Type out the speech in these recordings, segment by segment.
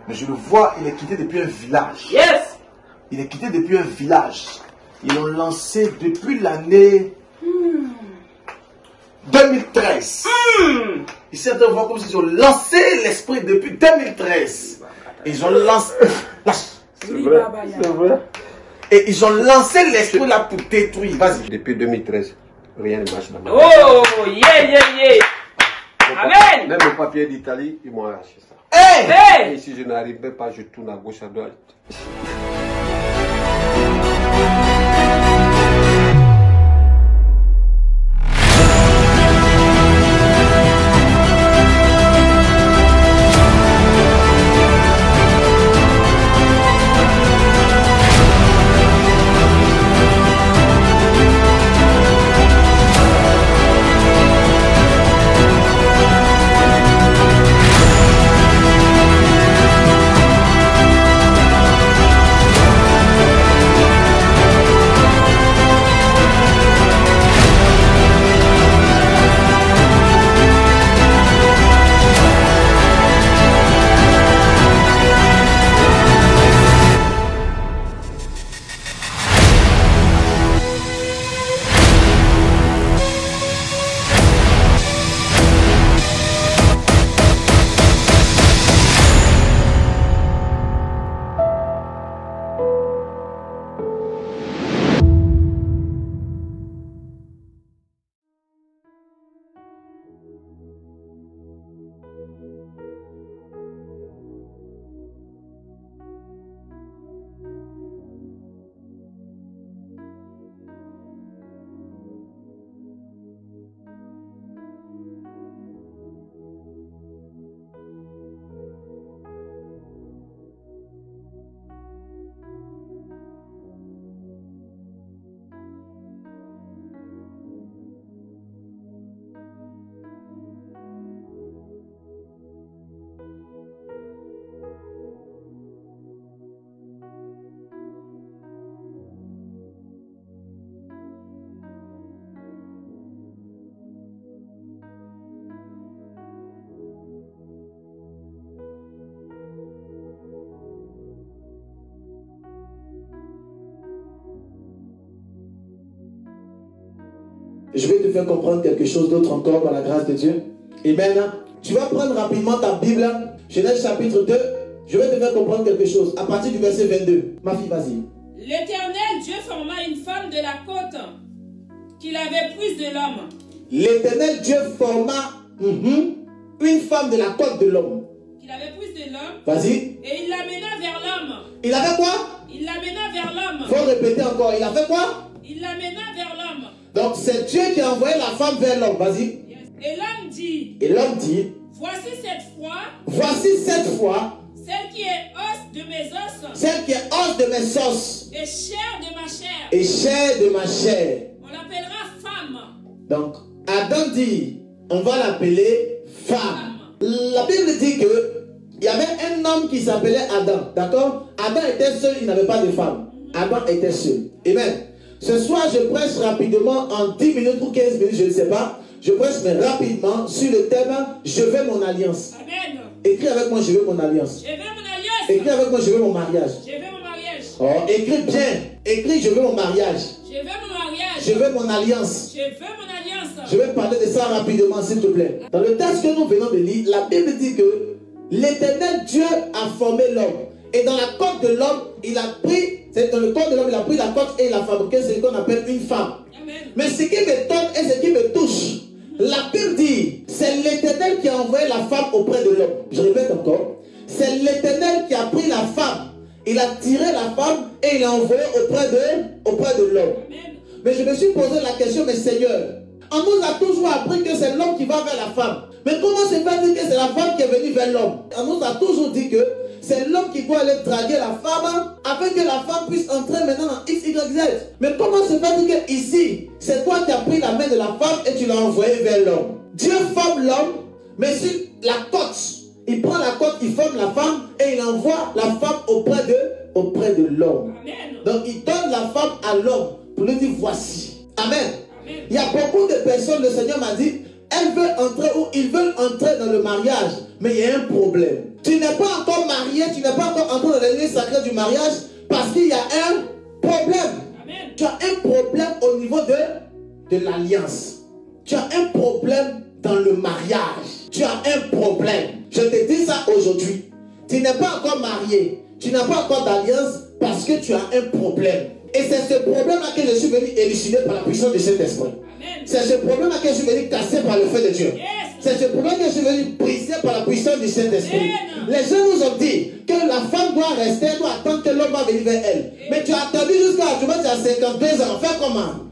Mais je le vois, il est quitté depuis un village. Yes. Il est quitté depuis un village. Ils l'ont lancé depuis l'année 2013. Ici, on voit comme s'ils ont lancé l'esprit depuis 2013. Ils ont lancé... C'est vrai, c'est vrai. Et ils ont lancé l'esprit là pour détruire. Vas-y. Depuis 2013, rien ne marche dans ma vie. Oh, yeah. Amen. Même le papier d'Italie, ils m'ont arraché ça. Hey. Et si je n'arrive même pas, je tourne à gauche, à droite. Je vais te faire comprendre quelque chose d'autre encore par la grâce de Dieu. Amen. Tu vas prendre rapidement ta Bible, Genèse chapitre 2. Je vais te faire comprendre quelque chose. À partir du verset 22. Ma fille, vas-y. L'Éternel Dieu forma une femme de la côte qu'il avait prise de l'homme. L'Éternel Dieu forma une femme de la côte de l'homme. Qu'il avait prise de l'homme. Vas-y. Et il l'amena vers l'homme. Il avait quoi? Il l'amena vers l'homme. Faut répéter encore. Il a fait quoi? Il l'amena vers l'homme. Donc c'est Dieu qui a envoyé la femme vers l'homme. Vas-y. Yes. Et l'homme dit. Et l'homme dit. Voici cette fois. Voici cette fois. Celle qui est os de mes os. Celle qui est os de mes os. Et chair de ma chair. Et chair de ma chair. On l'appellera femme. Donc Adam dit, on va l'appeler femme. La Bible dit que il y avait un homme qui s'appelait Adam. D'accord? Adam était seul, il n'avait pas de femme. Adam était seul. Amen. Ce soir, je prêche rapidement en 10 minutes ou 15 minutes, je ne sais pas. Je prêche mais rapidement sur le thème « Je veux mon alliance ». Amen. Écris avec moi « Je veux mon alliance ». Je veux mon alliance. Écris avec moi « Je veux mon mariage ». Je veux mon mariage. Oh, écris bien. Écris « Je veux mon mariage ». Je veux mon mariage. Je veux mon alliance. Je veux mon alliance. Je vais parler de ça rapidement, s'il te plaît. Dans le texte que nous venons de lire, la Bible dit que l'Éternel Dieu a formé l'homme. Et dans la côte de l'homme, il a pris, c'est dans le corps de l'homme, il a pris la côte et il a fabriqué ce qu'on appelle une femme. Amen. Mais ce qui m'étonne et ce qui me touche, la Bible dit, c'est l'Éternel qui a envoyé la femme auprès de l'homme. Je répète encore, c'est l'Éternel qui a pris la femme. Il a tiré la femme et il l'a envoyée auprès de l'homme. Mais je me suis posé la question, mais Seigneur, on nous a toujours appris que c'est l'homme qui va vers la femme. Mais comment se fait-il que c'est la femme qui est venue vers l'homme? On nous a toujours dit que c'est l'homme qui doit aller draguer la femme afin que la femme puisse entrer maintenant dans X, Y, Z. Mais comment se fait-il que ici, c'est toi qui as pris la main de la femme et tu l'as envoyée vers l'homme? Dieu forme l'homme, mais sur la côte. Il prend la côte, il forme la femme et il envoie la femme auprès de l'homme. Donc il donne la femme à l'homme pour lui dire voici. Amen. Il y a beaucoup de personnes, le Seigneur m'a dit, elles veulent entrer ou ils veulent entrer dans le mariage, mais il y a un problème. Tu n'es pas encore marié, tu n'es pas encore entré dans l'église sacrée du mariage parce qu'il y a un problème. Amen. Tu as un problème au niveau de l'alliance. Tu as un problème dans le mariage. Tu as un problème. Je te dis ça aujourd'hui. Tu n'es pas encore marié, tu n'as pas encore d'alliance parce que tu as un problème. Et c'est ce problème-là que je suis venu élucider par la puissance de cet esprit. C'est ce problème-là que je suis venu casser par le feu de Dieu. C'est ce problème que je suis venu briser par la puissance de cet esprit. Les gens nous ont dit que la femme doit rester, doit attendre que l'homme va venir vers elle. Mais tu as attendu jusqu'à actuellement, tu as 52 ans. Fais comment?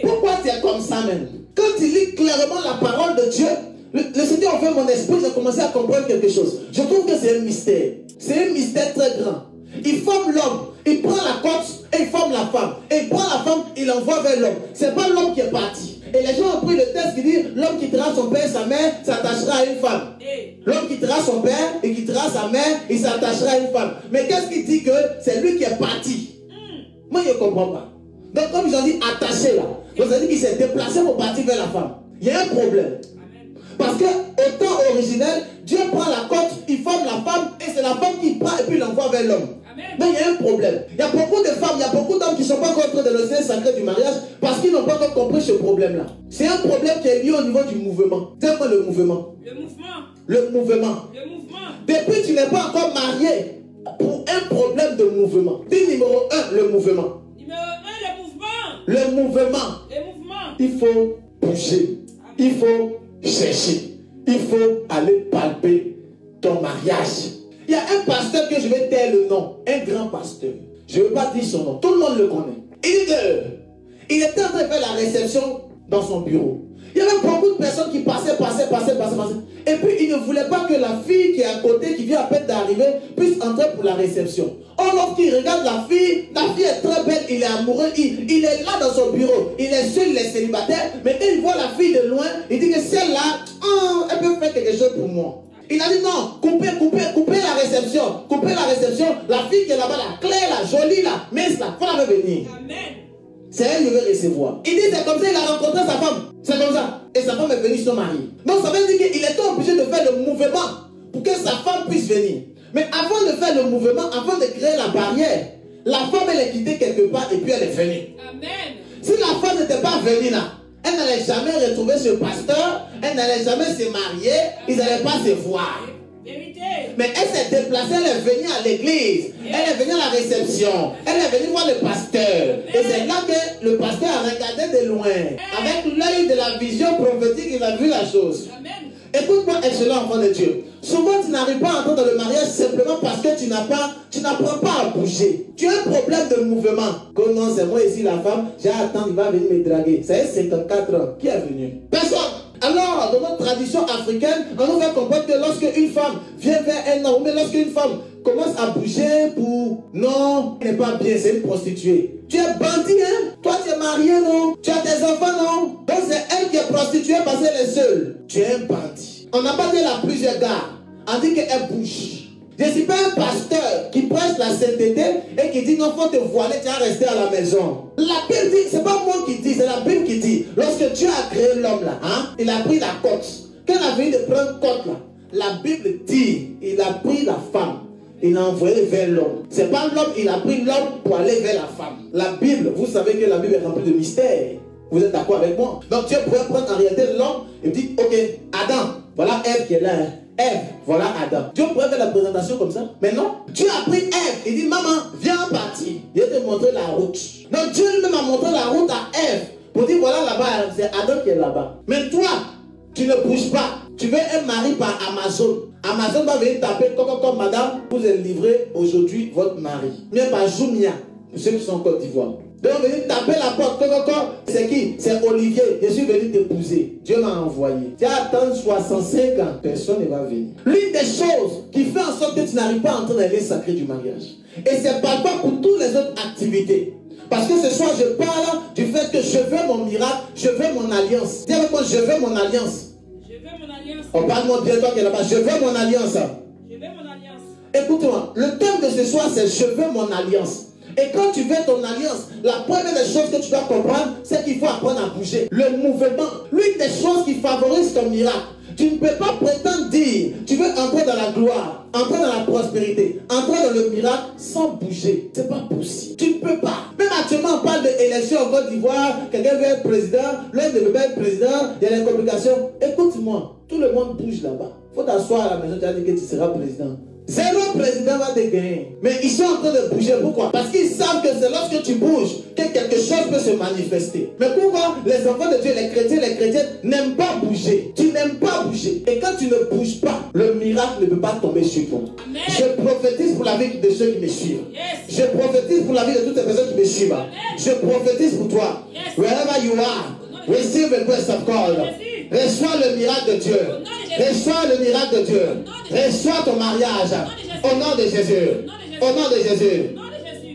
Pourquoi tu es comme ça même? Quand tu lis clairement la parole de Dieu, le Seigneur a fait mon esprit, j'ai commencé à comprendre quelque chose. Je trouve que c'est un mystère. C'est un mystère très grand. Il forme l'homme, il prend la côte et il forme la femme. Et il prend la femme, il l'envoie vers l'homme. C'est pas l'homme qui est parti. Et les gens ont pris le texte qui dit l'homme quittera son père et sa mère s'attachera à une femme. L'homme quittera son père et quittera sa mère, il s'attachera à une femme. Mais qu'est-ce qui dit que c'est lui qui est parti? Moi je ne comprends pas. Donc comme ils ont dit attaché là, vous avez dit qu'il s'est déplacé pour partir vers la femme. Il y a un problème. Parce que au temps originel, Dieu prend la côte, il forme la femme et c'est la femme qui prend et puis l'envoie vers l'homme. Mais il y a un problème. Il y a beaucoup de femmes, il y a beaucoup d'hommes qui ne sont pas contre de l'océan sacré du mariage parce qu'ils n'ont pas encore compris ce problème-là. C'est un problème qui est lié au niveau du mouvement. C'est quoi le mouvement? Le mouvement. Le mouvement. Le mouvement. Depuis que tu n'es pas encore marié pour un problème de mouvement. Dis numéro 1, le mouvement. Numéro 1, le mouvement. Le mouvement. Le mouvement. Il faut bouger. Il faut chercher. Il faut aller palper ton mariage. Il y a un pasteur que je vais taire le nom. Un grand pasteur. Je ne veux pas dire son nom. Tout le monde le connaît. Il était en train de faire la réception dans son bureau. Il y avait beaucoup de personnes qui passaient. Et puis il ne voulait pas que la fille qui est à côté, qui vient à peine d'arriver, puisse entrer pour la réception. Or, lorsqu'il regarde la fille est très belle, il est amoureux, il est là dans son bureau, il est seul, il est célibataire, mais quand il voit la fille de loin, il dit que celle-là, elle peut faire quelque chose pour moi. Il a dit non, coupez la réception, la fille qui est là-bas, la claire, la jolie, la mince, là, faut la faire venir. Amen. C'est elle qui veut recevoir. Il dit c'est comme ça, il a rencontré sa femme. C'est comme ça. Et sa femme est venue se marier. Donc ça veut dire qu'il était obligé de faire le mouvement pour que sa femme puisse venir. Mais avant de faire le mouvement, avant de créer la barrière, la femme elle est quittée quelque part et puis elle est venue. Amen. Si la femme n'était pas venue là, elle n'allait jamais retrouver ce pasteur, elle n'allait jamais se marier, ils n'allaient pas se voir. Vérité. Mais elle s'est déplacée, elle est venue à l'église, elle est venue à la réception, elle est venue voir le pasteur. Et c'est là que le pasteur a regardé de loin, avec l'œil de la vision prophétique, il a vu la chose. Écoute-moi, excellent enfant de Dieu. Souvent, tu n'arrives pas à entrer dans le mariage simplement parce que tu n'apprends pas à bouger. Tu as un problème de mouvement. Comme non, c'est moi ici la femme, j'ai attendu, il va venir me draguer. Ça y est, 54 ans. Qui est venu? Personne. Alors, dans notre tradition africaine, on nous fait comprendre que lorsque une femme vient vers un homme, mais lorsque une femme commence à bouger pour... Non, elle n'est pas bien, c'est une prostituée. Tu es bandit, hein? Toi, tu es marié, non? Tu as tes enfants, non? Donc, c'est elle qui est prostituée parce qu'elle est seule. Tu es un bandit. On n'a pas dit là plusieurs gars. On dit qu'elle bouge. Je ne suis pas un pasteur qui prêche la sainteté et qui dit non, faut te voiler, tu vas rester à la maison. La Bible dit, c'est pas moi qui dis, c'est la Bible qui dit. Lorsque Dieu a créé l'homme là, hein, il a pris la côte. Quand il a fini de prendre côte là, la Bible dit, il a pris la femme. Il l'a envoyé vers l'homme. C'est pas l'homme, il a pris l'homme pour aller vers la femme. La Bible, vous savez que la Bible est remplie de mystères. Vous êtes d'accord avec moi? Donc Dieu pourrait prendre en réalité l'homme et dire, ok, Adam, voilà Ève qui est là. Hein. Ève, voilà Adam. Dieu pourrait faire la présentation comme ça. Mais non, Dieu a pris Ève. Il dit, maman, viens en partie. Il va te montrer la route. Donc Dieu lui-même a montré la route à Ève. Pour dire, voilà là-bas, c'est Adam qui est là-bas. Mais toi, tu ne bouges pas. Tu veux un mari par Amazon. Amazon va venir taper comme madame, vous êtes livré aujourd'hui votre mari. Bien par Jumia, pour ceux qui sont en Côte d'Ivoire. Donc on vient taper la porte, c'est qui? C'est Olivier, je suis venu t'épouser. Dieu m'a envoyé. Tu as attendu 65 ans, personne ne va venir. L'une des choses qui fait en sorte que tu n'arrives pas à entrer dans les sacrés du mariage. Et c'est pas pour toutes les autres activités. Parce que ce soir, je parle du fait que je veux mon miracle, je veux mon alliance. Dis avec moi, je veux mon alliance. Je veux mon alliance. On parle-moi bien, toi qui es là-bas. Je veux mon alliance. Je veux mon alliance. Écoute-moi, le thème de ce soir, c'est je veux mon alliance. Et quand tu veux ton alliance, la première des choses que tu dois comprendre, c'est qu'il faut apprendre à bouger. Le mouvement, l'une des choses qui favorise ton miracle. Tu ne peux pas prétendre dire, tu veux entrer dans la gloire, entrer dans la prospérité, entrer dans le miracle sans bouger. C'est pas possible. Tu ne peux pas. Même actuellement, on parle d'élection en Côte d'Ivoire, quelqu'un veut être président, l'un ne veut pas être président, il y a des complications. Écoute-moi, tout le monde bouge là-bas. Il faut t'asseoir à la maison, tu as dit que tu seras président. Zéro président va te gagner. Mais ils sont en train de bouger. Pourquoi? Parce qu'ils savent que c'est lorsque tu bouges que quelque chose peut se manifester. Mais pourquoi les enfants de Dieu, les chrétiens n'aiment pas bouger? Tu n'aimes pas bouger. Et quand tu ne bouges pas, le miracle ne peut pas tomber sur toi. Amen. Je prophétise pour la vie de ceux qui me suivent. Yes. Je prophétise pour la vie de toutes les personnes qui me suivent. Amen. Je prophétise pour toi. Yes. Wherever you are, receive the grace of God. Reçois le miracle de Dieu. Reçois le miracle de Dieu. Reçois ton mariage. Au nom de Jésus. Au nom de Jésus.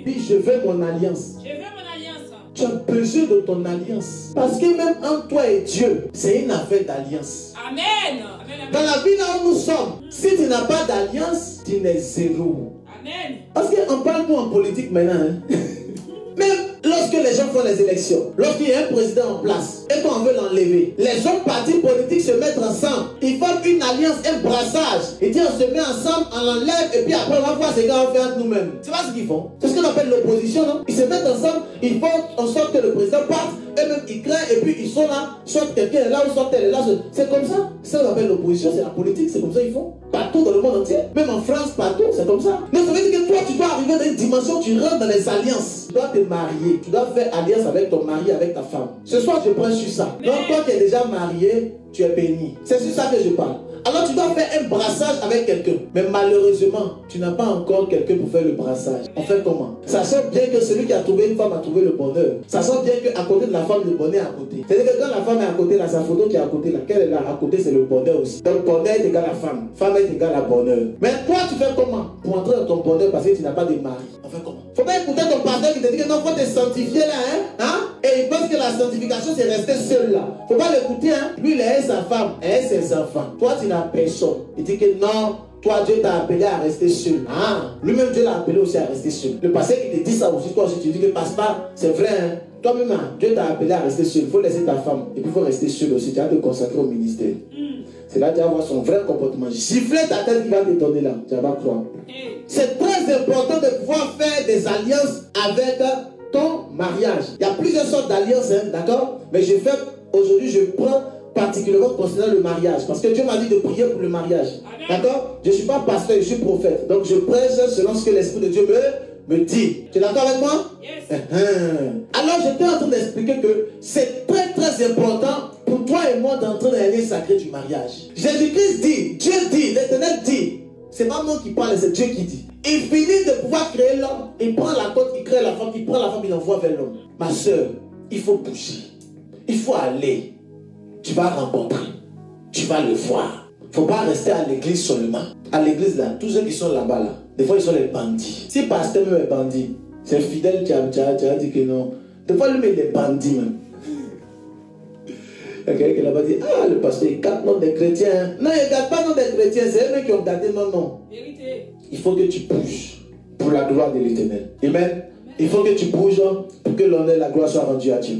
Puis je veux mon alliance. Je veux mon alliance. Tu as besoin de ton alliance. Parce que même entre toi et Dieu, c'est une affaire d'alliance. Amen. Dans la vie là où nous sommes, si tu n'as pas d'alliance, tu n'es zéro. Amen. Parce qu'on parle nous en politique maintenant. Hein? Même lorsque les gens font les élections, lorsqu'il y a un président en place et qu'on veut l'enlever, les autres partis politiques se mettent ensemble. Ils forment une alliance, un brassage. Ils disent on se met ensemble, on l'enlève et puis après on va voir ce qu'on va faire entre nous-mêmes. C'est pas ce qu'ils font. C'est ce qu'on appelle l'opposition, non? Ils se mettent ensemble, ils font en sorte que le président parte, eux-mêmes ils craignent et puis ils sont là, soit quelqu'un est là ou soit tel est là. C'est comme ça. C'est ce qu'on appelle l'opposition, c'est la politique, c'est comme ça qu'ils font. Partout dans le monde entier, même en France, partout, c'est comme ça. Mais ça veut dire que toi, tu dois arriver dans une dimension, tu rentres dans les alliances. Tu dois te marier, tu dois faire alliance avec ton mari, avec ta femme. Ce soir, je prends sur ça. Donc, toi qui es déjà marié, tu es béni. C'est sur ça que je parle. Alors, tu dois faire un brassage avec quelqu'un. Mais malheureusement, tu n'as pas encore quelqu'un pour faire le brassage. On fait comment? Sachant bien que celui qui a trouvé une femme a trouvé le bonheur. Sachant bien qu'à côté de la femme, le bonheur est à côté. C'est-à-dire que quand la femme est à côté, là, sa photo qui est à côté, là, qu'elle est là, à côté, c'est le bonheur aussi. Donc, bonheur est égal à femme. Femme est égal à bonheur. Mais toi, tu fais comment pour entrer dans ton bonheur parce que tu n'as pas de mari? On fait comment? Faut pas écouter ton pasteur qui te dit que non, faut te sanctifier là, hein? Et il pense que la sanctification, c'est rester seul là. Faut pas l'écouter, hein? Lui, il est sa femme, elle est ses enfants. Toi, tu n'as personne. Il dit que non, toi, Dieu t'a appelé à rester seul. Ah, lui-même, Dieu l'a appelé aussi à rester seul. Le pasteur qui te dit ça aussi, toi aussi, tu dis que passe pas, c'est vrai, hein? Toi-même, hein, Dieu t'a appelé à rester seul. Il faut laisser ta femme. Et puis, il faut rester seul aussi. Tu vas te consacrer au ministère. C'est là que tu vas voir son vrai comportement. Gifler ta tête qui va te donner là. Tu vas pas croire. C'est très important de pouvoir faire des alliances avec ton mariage. Il y a plusieurs sortes d'alliances, hein, d'accord? Mais aujourd'hui, je prends particulièrement concernant le mariage. Parce que Dieu m'a dit de prier pour le mariage. D'accord? Je ne suis pas pasteur, je suis prophète. Donc je prêche selon ce que l'Esprit de Dieu me dit. Tu es d'accord avec moi? Yes. Alors j'étais en train d'expliquer que c'est très très important pour toi et moi d'entrer dans les liens sacrés du mariage. Jésus-Christ dit, Dieu dit, l'Éternel dit. C'est pas moi qui parle, c'est Dieu qui dit. Il finit de pouvoir créer l'homme, il prend la côte, il crée la femme, il prend la femme, il l'envoie vers l'homme. Ma soeur, il faut bouger. Il faut aller. Tu vas rencontrer. Tu vas le voir. Il ne faut pas rester à l'église seulement. À l'église là, tous ceux qui sont là-bas là, des fois ils sont les bandits. Si le pasteur même est bandit, c'est fidèle qui a dit que non. Des fois lui-même il est bandit même. Il y a quelqu'un qui là-bas dit, ah le pasteur il garde nom des chrétiens. Non, il ne garde pas nom des chrétiens, c'est eux qui ont gardé non. Vérité. Il faut que tu bouges pour la gloire de l'Éternel. Amen. Il faut que tu bouges pour que l'honneur et la gloire soient rendus à Dieu.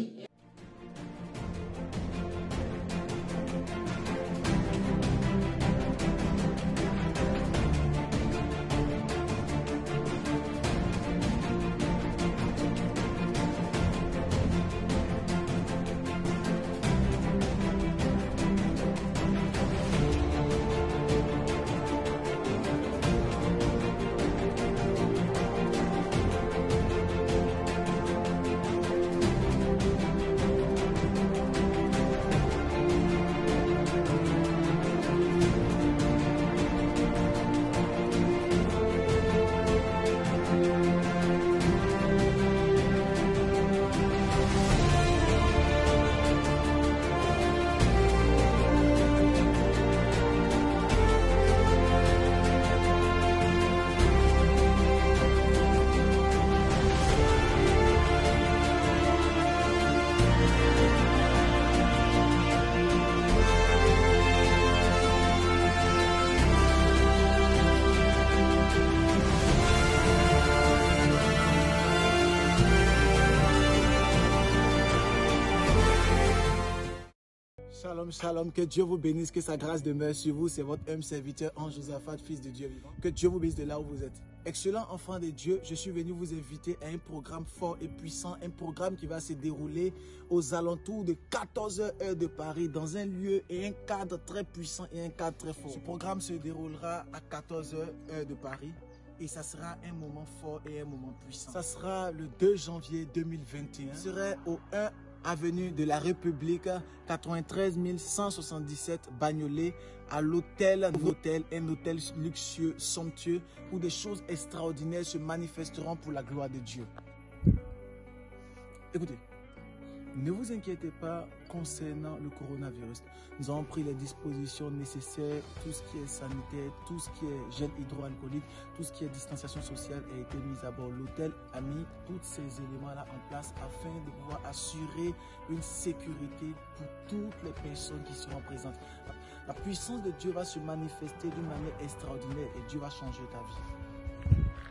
Shalom, shalom, que Dieu vous bénisse, que sa grâce demeure sur vous. C'est votre homme serviteur, Ange Josaphat, fils de Dieu vivant. Que Dieu vous bénisse de là où vous êtes. Excellent enfant de Dieu, je suis venu vous inviter à un programme fort et puissant, un programme qui va se dérouler aux alentours de 14 heures de Paris, dans un lieu et un cadre très puissant et un cadre très fort. Ce programme se déroulera à 14 heures de Paris. Et ça sera un moment fort et un moment puissant. Ça sera le 2 janvier 2021. Ce serait au 1 avenue de la République, 93 177 Bagnolet, à l'hôtel, un hôtel luxueux, somptueux, où des choses extraordinaires se manifesteront pour la gloire de Dieu. Écoutez, ne vous inquiétez pas concernant le coronavirus. Nous avons pris les dispositions nécessaires, tout ce qui est sanitaire, tout ce qui est gel hydroalcoolique, tout ce qui est distanciation sociale a été mis à bord. L'hôtel a mis tous ces éléments-là en place afin de pouvoir assurer une sécurité pour toutes les personnes qui seront présentes. La puissance de Dieu va se manifester d'une manière extraordinaire et Dieu va changer ta vie.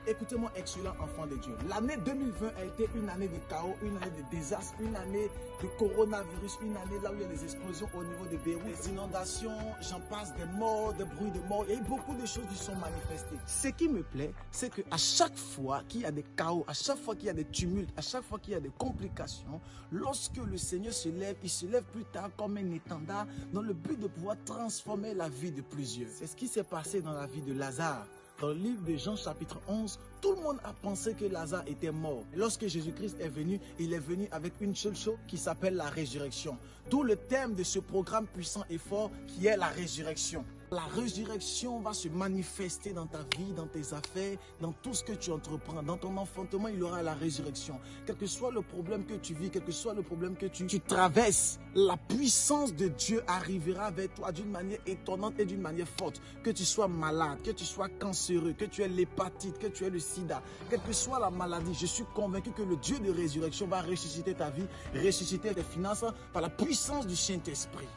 Écoutez-moi, excellent enfant de Dieu. L'année 2020 a été une année de chaos, une année de désastre, une année de coronavirus, une année là où il y a des explosions au niveau de Beyrouth, des inondations, j'en passe, des morts, des bruits de morts. Il y a eu beaucoup de choses qui sont manifestées. Ce qui me plaît, c'est qu'à chaque fois qu'il y a des chaos, à chaque fois qu'il y a des tumultes, à chaque fois qu'il y a des complications, lorsque le Seigneur se lève, il se lève plus tard comme un étendard dans le but de pouvoir transformer la vie de plusieurs. C'est ce qui s'est passé dans la vie de Lazare. Dans le livre de Jean chapitre 11, tout le monde a pensé que Lazare était mort. Lorsque Jésus-Christ est venu, il est venu avec une seule chose qui s'appelle la résurrection. D'où le thème de ce programme puissant et fort qui est la résurrection. La résurrection va se manifester dans ta vie, dans tes affaires, dans tout ce que tu entreprends. Dans ton enfantement, il y aura la résurrection. Quel que soit le problème que tu vis, quel que soit le problème que tu traverses, la puissance de Dieu arrivera vers toi d'une manière étonnante et d'une manière forte. Que tu sois malade, que tu sois cancéreux, que tu aies l'hépatite, que tu aies le sida, quelle que soit la maladie, je suis convaincu que le Dieu de résurrection va ressusciter ta vie, ressusciter tes finances par la puissance du Saint-Esprit.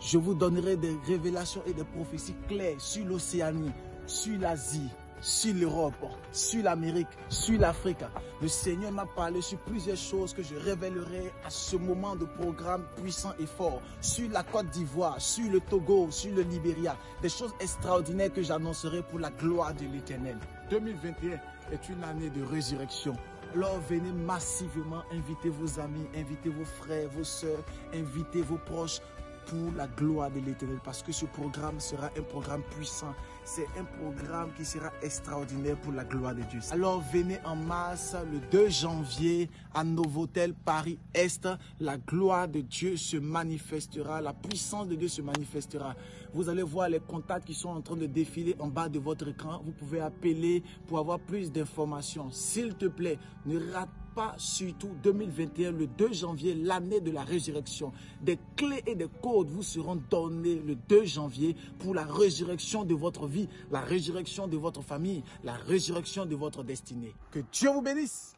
Je vous donnerai des révélations et des prophéties claires sur l'Océanie, sur l'Asie, sur l'Europe, sur l'Amérique, sur l'Afrique. Le Seigneur m'a parlé sur plusieurs choses que je révélerai à ce moment de programme puissant et fort. Sur la Côte d'Ivoire, sur le Togo, sur le Libéria. Des choses extraordinaires que j'annoncerai pour la gloire de l'Éternel. 2021 est une année de résurrection. Alors venez massivement inviter vos amis, invitez vos frères, vos sœurs, invitez vos proches, pour la gloire de l'Éternel, parce que ce programme sera un programme puissant. C'est un programme qui sera extraordinaire pour la gloire de Dieu. Alors venez en masse le 2 janvier à Novotel Paris-Est. La gloire de Dieu se manifestera, la puissance de Dieu se manifestera. Vous allez voir les contacts qui sont en train de défiler en bas de votre écran. Vous pouvez appeler pour avoir plus d'informations. S'il te plaît, ne rate pas surtout 2021, le 2 janvier, l'année de la résurrection. Des clés et des codes vous seront donnés le 2 janvier pour la résurrection de votre vie, la résurrection de votre famille, la résurrection de votre destinée. Que Dieu vous bénisse.